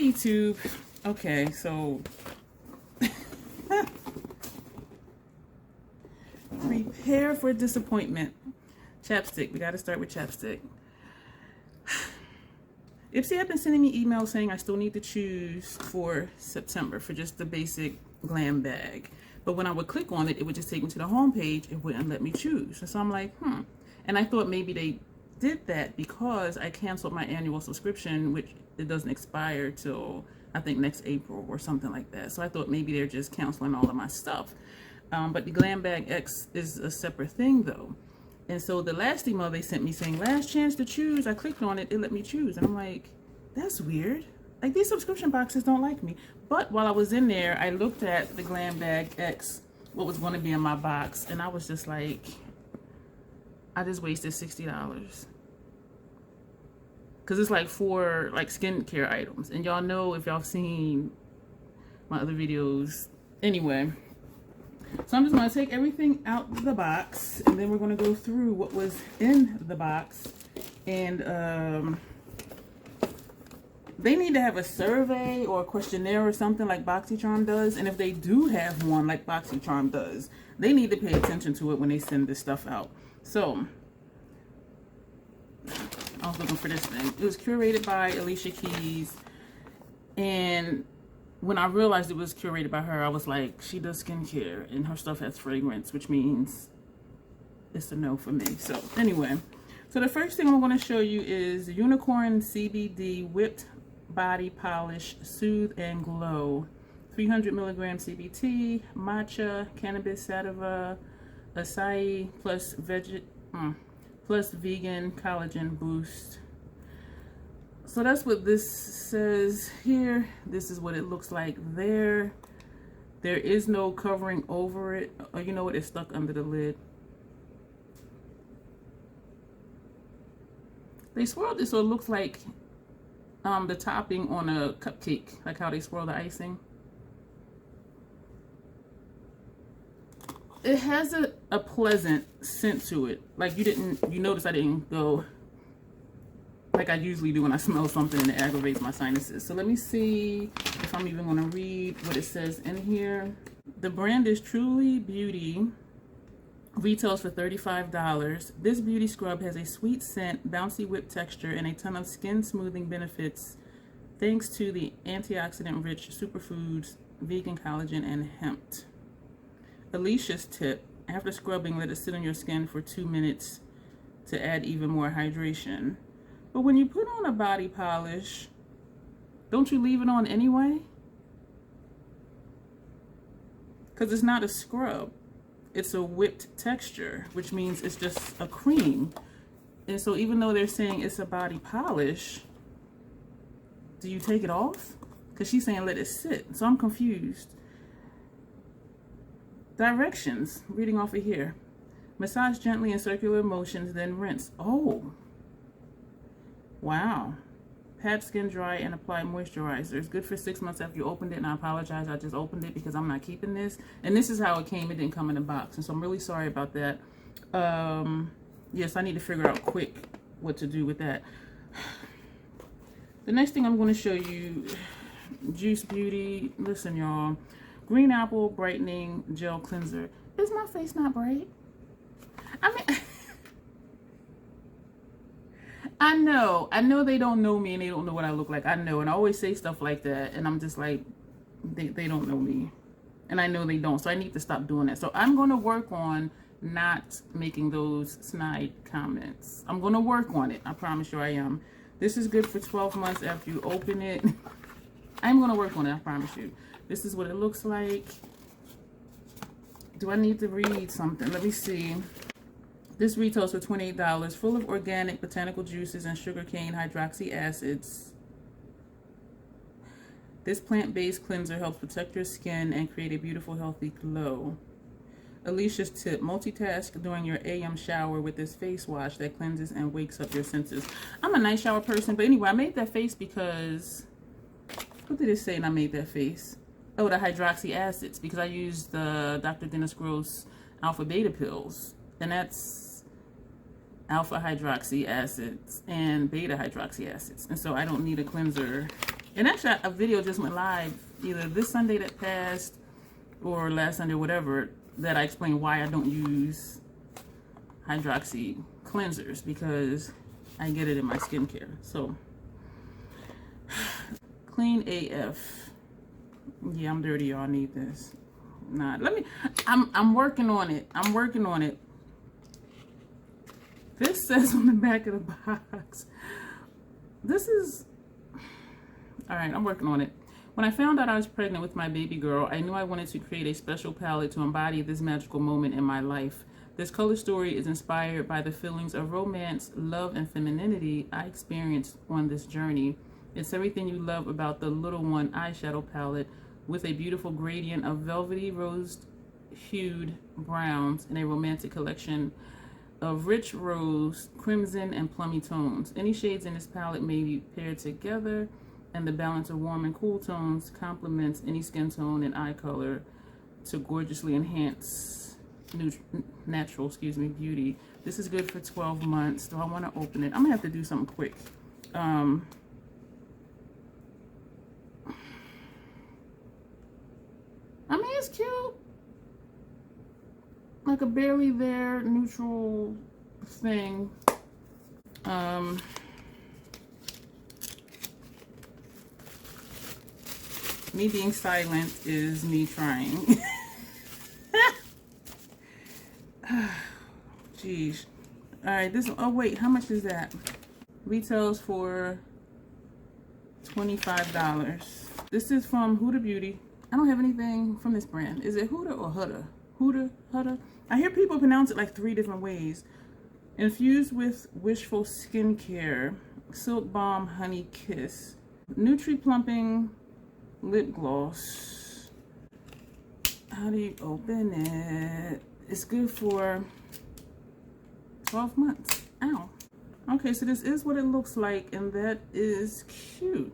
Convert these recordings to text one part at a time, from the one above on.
YouTube. Okay, so prepare for disappointment. Chapstick. We got to start with chapstick. Ipsy had been sending me emails saying I still need to choose for September for just the basic glam bag. But when I would click on it, it would just take me to the home page. It wouldn't let me choose. And so I'm like, And I thought maybe they did that because I canceled my annual subscription, which it doesn't expire till I think next April or something like that. So I thought maybe they're just canceling all of my stuff. But the Glam Bag X is a separate thing though. And so the last email they sent me saying, last chance to choose, I clicked on it, it let me choose. And I'm like, that's weird. Like, these subscription boxes don't like me. But while I was in there, I looked at the Glam Bag X, what was going to be in my box. And I was just like, I just wasted $60. Because it's like 4 like skincare items. And y'all know if y'all seen my other videos. Anyway. So I'm just going to take everything out of the box, and then we're going to go through what was in the box. And they need to have a survey or a questionnaire or something like BoxyCharm does. And if they do have one like BoxyCharm does, they need to pay attention to it when they send this stuff out. So I was looking for this thing. It was curated by Alicia Keys, and when I realized it was curated by her, I was like, she does skincare and her stuff has fragrance, which means it's a no for me. So anyway, so the first thing I'm going to show you is Unicorn CBD Whipped Body Polish Soothe and Glow. 300 milligram CBT, matcha, cannabis sativa, acai plus vegan collagen boost. So that's what this says here. This is what it looks like there. There is no covering over it. Oh, you know what? It's stuck under the lid. They swirled it so it looks like the topping on a cupcake, like how they swirl the icing. It has a pleasant scent to it. Like you notice I didn't go like I usually do when I smell something and it aggravates my sinuses. So let me see if I'm even gonna read what it says in here. The brand is Truly Beauty, retails for $35. This beauty scrub has a sweet scent, bouncy whip texture, and a ton of skin smoothing benefits thanks to the antioxidant-rich superfoods, vegan collagen, and hemp. Alicia's tip: after scrubbing, let it sit on your skin for 2 minutes to add even more hydration. But when you put on a body polish, don't you leave it on anyway? Because it's not a scrub. It's a whipped texture, which means it's just a cream. And so even though they're saying it's a body polish, do you take it off? Because she's saying let it sit. So I'm confused. Directions, reading off of here. Massage gently in circular motions, then rinse. Oh. Wow. Pat skin dry and apply moisturizer. It's good for 6 months after you opened it. And I apologize, I just opened it because I'm not keeping this. And this is how it came. It didn't come in a box. And so I'm really sorry about that. Yes, I need to figure out quick what to do with that. The next thing I'm going to show you, Juice Beauty. Listen, y'all. Green Apple Brightening Gel Cleanser. Is my face not bright? I mean... I know they don't know me and they don't know what I look like. I know, and I always say stuff like that, and I'm just like, they don't know me, and I know they don't, so I need to stop doing that. So I'm going to work on not making those snide comments. I'm going to work on it. I promise you I am. This is good for 12 months after you open it. I'm going to work on it, I promise you. This is what it looks like. Do I need to read something? Let me see. This retails for $28, full of organic botanical juices and sugarcane hydroxy acids. This plant-based cleanser helps protect your skin and create a beautiful, healthy glow. Alicia's tip: multitask during your AM shower with this face wash that cleanses and wakes up your senses. I'm a night shower person, but anyway, I made that face because, what did it say and I made that face? Oh, the hydroxy acids, because I used the Dr. Dennis Gross alpha beta pills, and that's alpha hydroxy acids and beta hydroxy acids, and so I don't need a cleanser And actually, a video just went live either this Sunday that passed or last Sunday, whatever, that I explained why I don't use hydroxy cleansers, because I get it in my skincare. So, clean AF. Yeah, I'm dirty, y'all. Need this. Nah, let me. I'm working on it. I'm working on it. This says on the back of the box. This is. All right, I'm working on it. When I found out I was pregnant with my baby girl, I knew I wanted to create a special palette to embody this magical moment in my life. This color story is inspired by the feelings of romance, love, and femininity I experienced on this journey. It's everything you love about the Little One eyeshadow palette, with a beautiful gradient of velvety rose-hued browns and a romantic collection of rich rose, crimson, and plummy tones. Any shades in this palette may be paired together, and the balance of warm and cool tones complements any skin tone and eye color to gorgeously enhance natural beauty. This is good for 12 months. Do I want to open it? I'm gonna have to do something quick. I mean, it's cute. Like a barely there neutral thing. Me being silent is me trying. Jeez. Alright, this, oh wait, how much is that? Retails for $25. This is from Huda Beauty. I don't have anything from this brand. Is it Huda or Huda? Huda? I hear people pronounce it like 3 different ways. Infused with Wishful Skincare, Silk Balm Honey Kiss, Nutri Plumping Lip Gloss. How do you open it? It's good for 12 months. Ow. Okay, so this is what it looks like, and that is cute.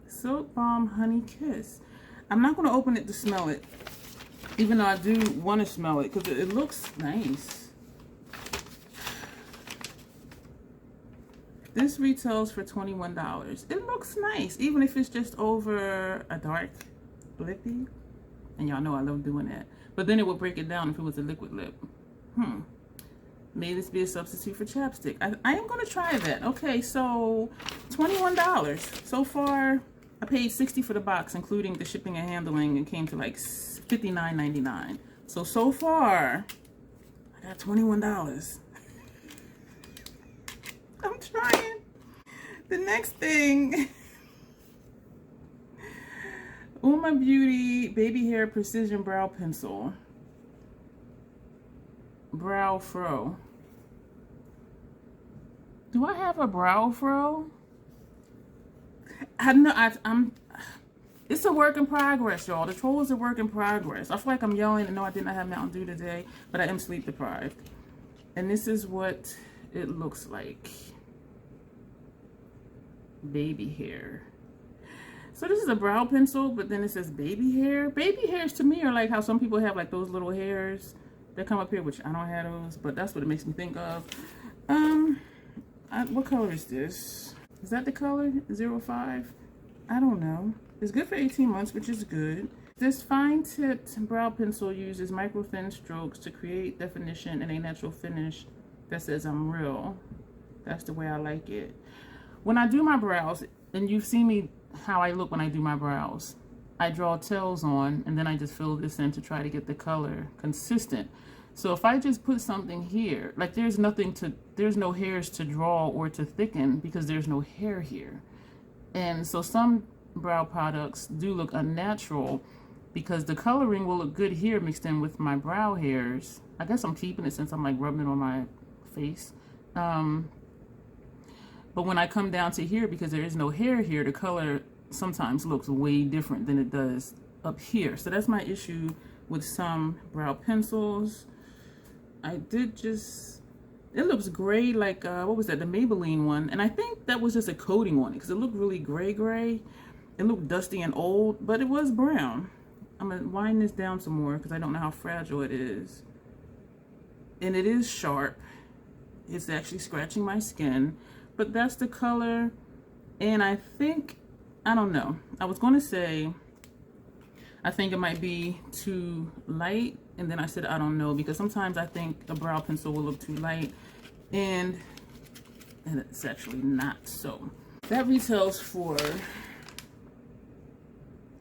Silk Balm Honey Kiss. I'm not going to open it to smell it, even though I do want to smell it because it looks nice. This retails for $21. It looks nice, even if it's just over a dark lippy. And y'all know I love doing that. But then it would break it down if it was a liquid lip. May this be a substitute for chapstick. I am going to try that. Okay, so $21. So far, I paid $60 for the box, including the shipping and handling, and came to like $59.99. So far, I got $21. I'm trying. The next thing, Uma Beauty Baby Hair Precision Brow Pencil. Brow fro. Do I have a brow fro? I know I'm. It's a work in progress, y'all. The troll is a work in progress. I feel like I'm yelling and no, I did not have Mountain Dew today, but I am sleep deprived. And this is what it looks like. Baby hair. So this is a brow pencil, but then it says baby hair. Baby hairs to me are like how some people have like those little hairs that come up here, which I don't have those, but that's what it makes me think of. What color is this? Is that the color? 05? I don't know. It's good for 18 months, which is good. This fine-tipped brow pencil uses micro-thin strokes to create definition and a natural finish that says I'm real. That's the way I like it. When I do my brows, and you've seen me how I look when I do my brows, I draw tails on and then I just fill this in to try to get the color consistent. So if I just put something here, like there's no hairs to draw or to thicken because there's no hair here. And so some brow products do look unnatural because the coloring will look good here mixed in with my brow hairs. I guess I'm keeping it since I'm like rubbing it on my face. But when I come down to here, because there is no hair here, the color sometimes looks way different than it does up here. So that's my issue with some brow pencils. I did just, it looks gray, like, what was that, the Maybelline one. And I think that was just a coating on it because it looked really gray. It looked dusty and old, but it was brown. I'm going to wind this down some more because I don't know how fragile it is. And it is sharp. It's actually scratching my skin. But that's the color. And I think, I don't know, I was going to say I think it might be too light, and then I said I don't know, because sometimes I think a brow pencil will look too light, and it's actually not so. That retails for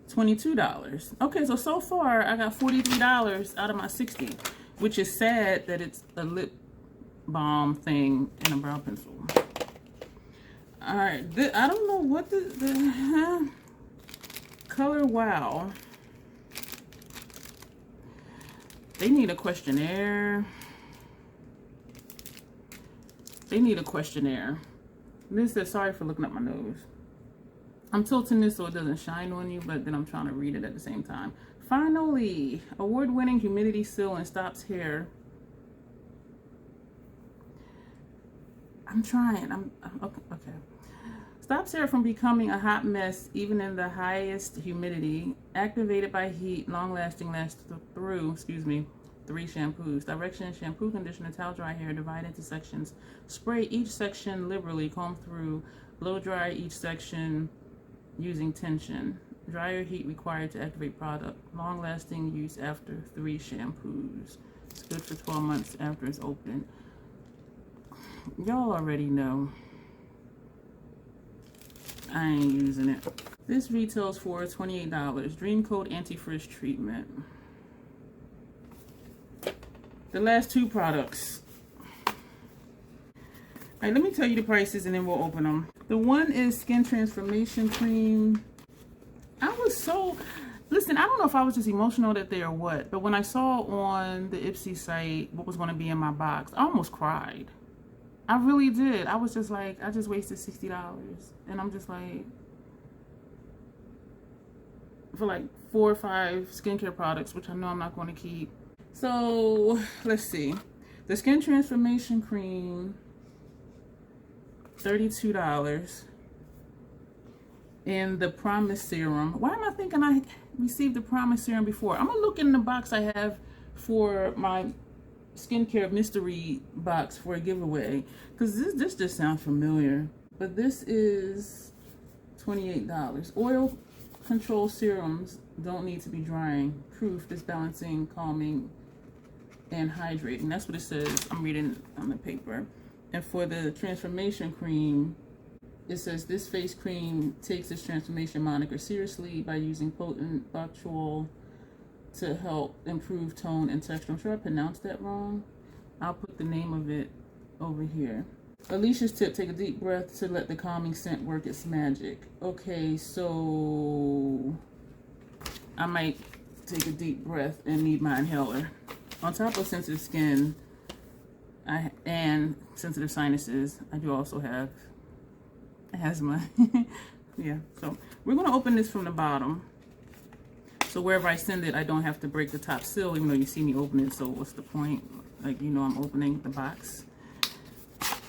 $22. Okay, so far I got $43 out of my 60, which is sad that it's a lip balm thing and a brow pencil. All right, I don't know what the Color Wow. They need a questionnaire. They need a questionnaire. This says, sorry for looking up my nose. I'm tilting this so it doesn't shine on you, but then I'm trying to read it at the same time. Finally, award-winning humidity seal and stops hair. I'm trying. I'm okay. Stops hair from becoming a hot mess even in the highest humidity. Activated by heat, long-lasting, lasts through, 3 shampoos. Direction: shampoo, conditioner, towel dry hair, divide into sections. Spray each section liberally, comb through, blow dry each section using tension. Dryer heat required to activate product. Long-lasting use after 3 shampoos. It's good for 12 months after it's open. Y'all already know. I ain't using it. This retails for $28. Dream Coat Anti-Frizz Treatment. The last 2 products. Alright, let me tell you the prices and then we'll open them. The one is Skin Transformation Cream. Listen, I don't know if I was just emotional that day or what, but when I saw on the Ipsy site what was going to be in my box, I almost cried. I really did. I was just like, I just wasted $60. And I'm just like, for like 4 or 5 skincare products, which I know I'm not going to keep. So, let's see. The Skin Transformation Cream, $32. And the Promise Serum. Why am I thinking I received the Promise Serum before? I'm going to look in the box I have for my skincare mystery box for a giveaway, because this just sounds familiar. But this is $28. Oil Control Serums don't need to be drying. Proof: this balancing, calming, and hydrating. That's what it says. I'm reading on the paper. And for the Transformation Cream, it says this face cream takes its transformation moniker seriously by using potent bacterial to help improve tone and texture. I'm sure I pronounced that wrong. I'll put the name of it over here. Alicia's tip: take a deep breath to let the calming scent work its magic. Okay, so I might take a deep breath and need my inhaler. On top of sensitive skin and sensitive sinuses, I do also have asthma. Yeah, so we're going to open this from the bottom. So wherever I send it, I don't have to break the top seal, even though you see me open it. So what's the point? Like, you know, I'm opening the box.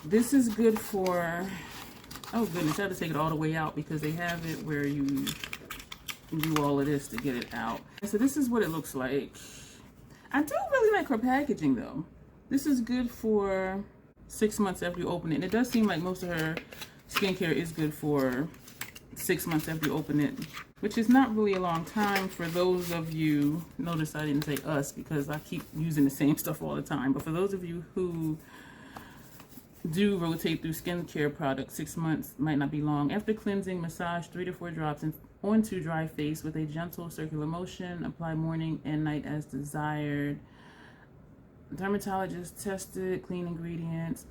This is good for, oh goodness, I have to take it all the way out because they have it where you do all of this to get it out. So this is what it looks like. I do really like her packaging though. This is good for 6 months after you open it. And it does seem like most of her skincare is good for 6 months after you open it, which is not really a long time for those of you. Notice I didn't say us because I keep using the same stuff all the time. But for those of you who do rotate through skincare products, 6 months might not be long. After cleansing, massage 3 to 4 drops onto dry face with a gentle circular motion. Apply morning and night as desired. Dermatologist tested, clean ingredients.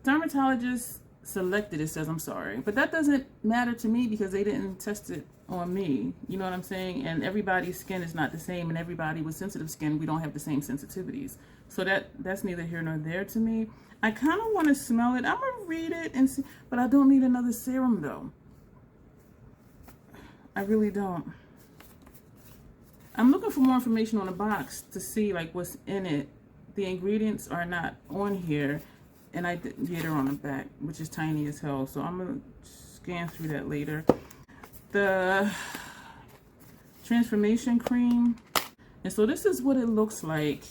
Dermatologist selected, it says, I'm sorry. But that doesn't matter to me because they didn't test it on me. You know what I'm saying? And everybody's skin is not the same, and everybody with sensitive skin, we don't have the same sensitivities. So that's neither here nor there to me. I kind of want to smell it. I'm going to read it and see, but I don't need another serum though. I really don't. I'm looking for more information on the box to see like what's in it. The ingredients are not on here, and I didn't get her on the back, which is tiny as hell. So I'm going to scan through that later. The Transformation Cream. And so this is what it looks like.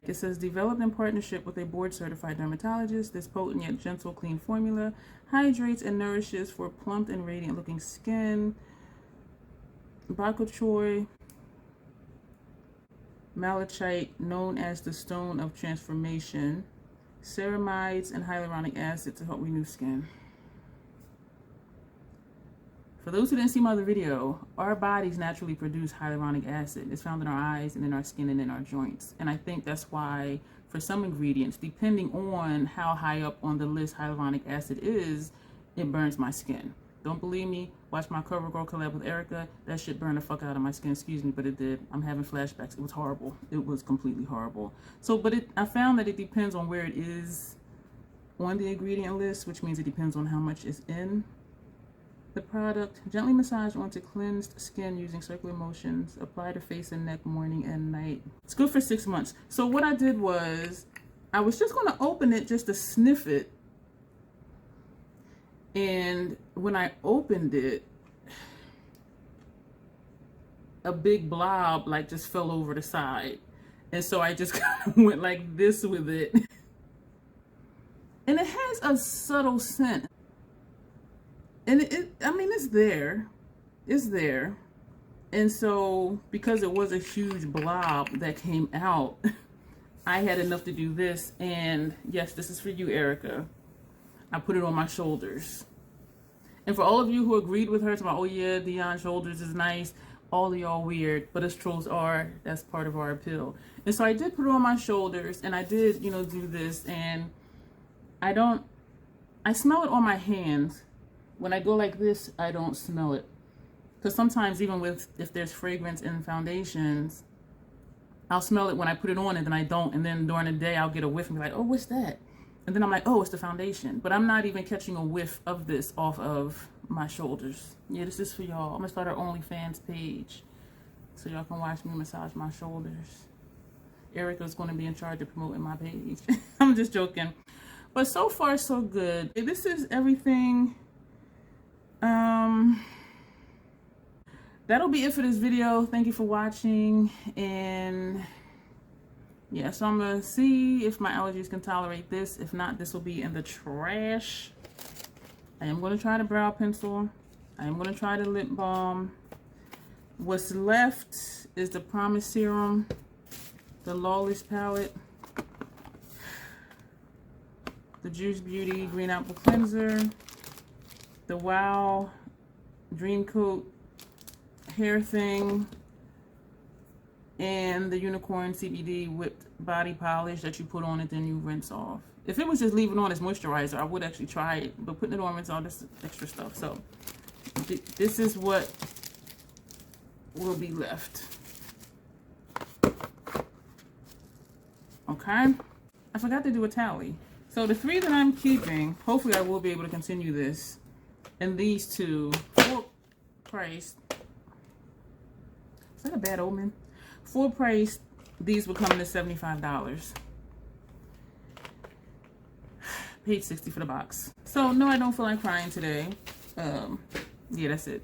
It says, developed in partnership with a board-certified dermatologist, this potent yet gentle, clean formula hydrates and nourishes for plump and radiant-looking skin. Bok choy, malachite, known as the stone of transformation, ceramides, and hyaluronic acid to help renew skin. For those who didn't see my other video, our bodies naturally produce hyaluronic acid. It's found in our eyes and in our skin and in our joints. And I think that's why for some ingredients, depending on how high up on the list hyaluronic acid is, it burns my skin. Don't believe me? Watch my CoverGirl collab with Erica. That shit burned the fuck out of my skin. Excuse me, but it did. I'm having flashbacks. It was horrible. It was completely horrible. So, but I found that it depends on where it is on the ingredient list, which means it depends on how much is in the product. Gently massage onto cleansed skin using circular motions. Apply to face and neck morning and night. It's good for 6 months. So what I did was, I was just going to open it just to sniff it. And when I opened it, a big blob like just fell over the side. And so I just kind of went like this with it. And it has a subtle scent. And I mean, it's there. It's there. And so because it was a huge blob that came out, I had enough to do this. And yes, this is for you, Erica. I put it on my shoulders. And for all of you who agreed with her, to my, oh yeah, Dion shoulders is nice, all of y'all weird, but as trolls are, that's part of our appeal. And so I did put it on my shoulders, and I did, you know, do this, and I smell it on my hands. When I go like this, I don't smell it. Because sometimes even if there's fragrance in foundations, I'll smell it when I put it on and then I don't. And then during the day, I'll get a whiff and be like, oh, what's that? And then I'm like, oh, it's the foundation. But I'm not even catching a whiff of this off of my shoulders. Yeah, this is for y'all. I'm going to start our OnlyFans page so y'all can watch me massage my shoulders. Erica's going to be in charge of promoting my page. I'm just joking. But so far, so good. This is everything. That'll be it for this video. Thank you for watching. And yeah, so I'm gonna see if my allergies can tolerate this. If not, this will be in the trash. I am gonna try the brow pencil. I am gonna try the lip balm. What's left is the Promise Serum, the Lawless palette, the Juice Beauty Green Apple Cleanser, the Wow Dream Coat hair thing, and the Unicorn CBD whipped body polish that you put on it, then you rinse off. If it was just leaving on as moisturizer, I would actually try it, but putting it on, rinse off, this extra stuff. So this is what will be left. Okay, I forgot to do a tally. So the 3 that I'm keeping, hopefully I will be able to continue this, and these 2 full price. Is that a bad omen? Full price, these will come in at $75. Paid $60 for the box. So no, I don't feel like crying today. Yeah, that's it.